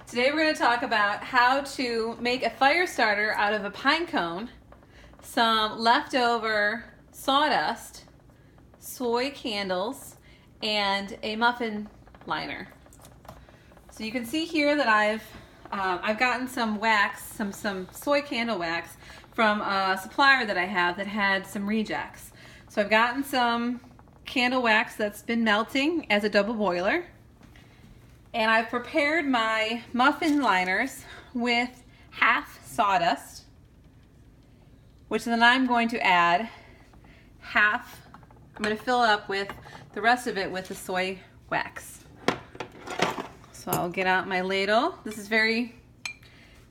Today we're going to talk about how to make a fire starter out of a pine cone, some leftover sawdust, soy candles, and a muffin liner. So you can see here that I've gotten some wax, some soy candle wax from a supplier that I have that had some rejects. So I've gotten some candle wax that's been melting as a double boiler. And I've prepared my muffin liners with half sawdust, which then I'm going to add half. I'm going to fill up with the rest of it with the soy wax. So I'll get out my ladle. This is very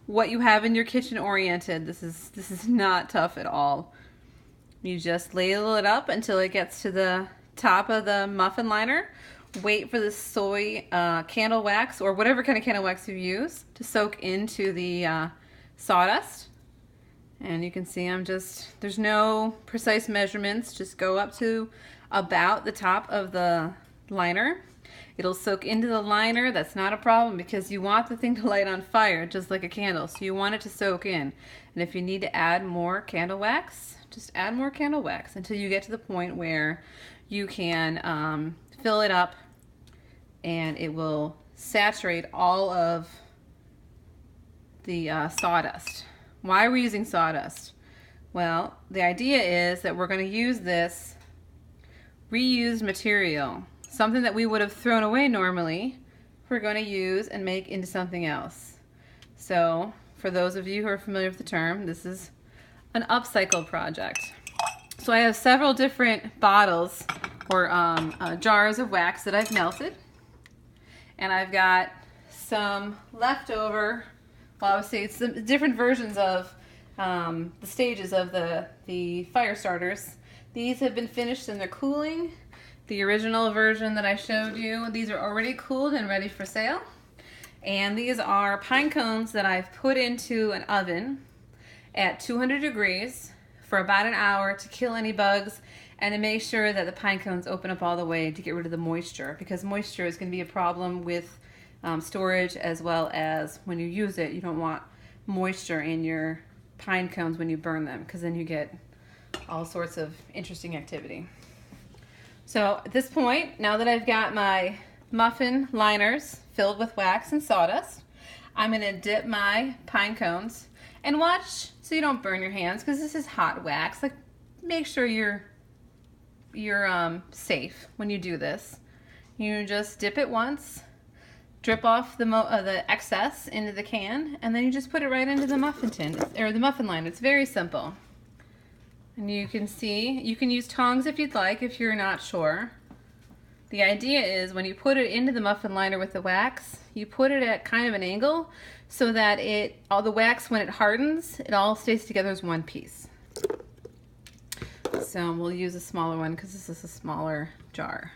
what you have in your kitchen oriented. This is not tough at all. You just ladle it up until it gets to the top of the muffin liner. Wait for the soy candle wax or whatever kind of candle wax you use to soak into the sawdust. And you can see there's no precise measurements, just go up to about the top of the liner. It'll soak into the liner. That's not a problem because you want the thing to light on fire just like a candle, so you want it to soak in. And if you need to add more candle wax, just add more candle wax until you get to the point where you can fill it up and it will saturate all of the sawdust. Why are we using sawdust? Well, the idea is that we're going to use this reused material, something that we would have thrown away normally, we're going to use and make into something else. So, for those of you who are familiar with the term, this is an upcycle project. So I have several different bottles or jars of wax that I've melted. And I've got some leftover, well, I would say it's some different versions of the stages of the fire starters. These have been finished and they're cooling. The original version that I showed you, these are already cooled and ready for sale. And these are pine cones that I've put into an oven at 200 degrees for about an hour to kill any bugs and to make sure that the pine cones open up all the way to get rid of the moisture, because moisture is going to be a problem with storage as well as when you use it. You don't want moisture in your pine cones when you burn them, because then you get all sorts of interesting activity. So at this point, now that I've got my muffin liners filled with wax and sawdust, I'm going to dip my pine cones and watch so you don't burn your hands, because this is hot wax. Like, make sure you're safe when you do this. You just dip it once, drip off the excess into the can, and then you just put it right into the muffin tin or the muffin line. It's very simple. And you can see, you can use tongs if you'd like, if you're not sure. The idea is when you put it into the muffin liner with the wax, you put it at kind of an angle so that all the wax, when it hardens, it all stays together as one piece. So we'll use a smaller one because this is a smaller jar.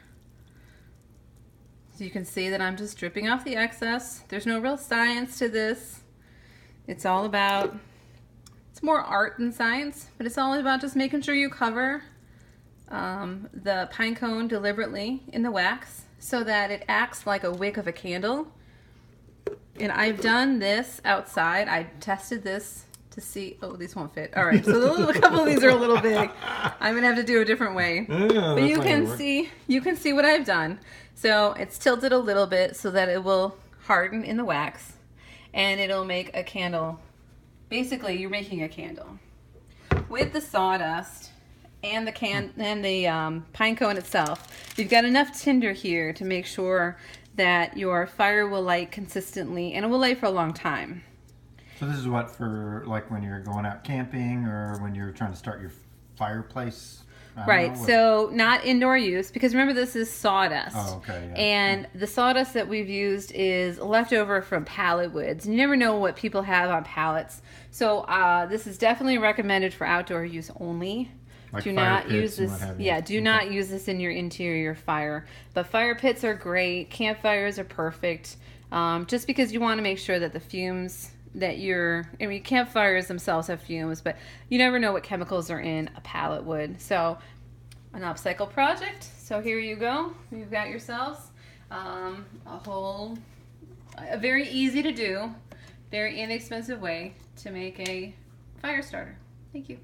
So you can see that I'm just dripping off the excess. There's no real science to this. It's all about, it's more art than science, but it's all about just making sure you cover the pine cone deliberately in the wax so that it acts like a wick of a candle. And I've done this outside. I tested this to see, oh, these won't fit. All right, so a couple of these are a little big. I'm gonna have to do a different way. Yeah, but you can see what I've done. So it's tilted a little bit so that it will harden in the wax and it'll make a candle. Basically, you're making a candle. With the sawdust and the pine cone itself, you've got enough tinder here to make sure that your fire will light consistently and it will light for a long time. So this is what for like when you're going out camping or when you're trying to start your fireplace? Right, so not indoor use, because remember this is sawdust. Oh, okay, yeah. And the sawdust that we've used is leftover from pallet woods. You never know what people have on pallets. So this is definitely recommended for outdoor use only. Like do fire not pits use and this. what have you. Yeah, do not use this in your interior fire. But fire pits are great. Campfires are perfect. Just because you want to make sure that the fumes that campfires themselves have fumes, but you never know what chemicals are in a pallet wood. So an upcycle project. So here you go. You've got yourselves a whole a very easy to do, very inexpensive way to make a fire starter. Thank you.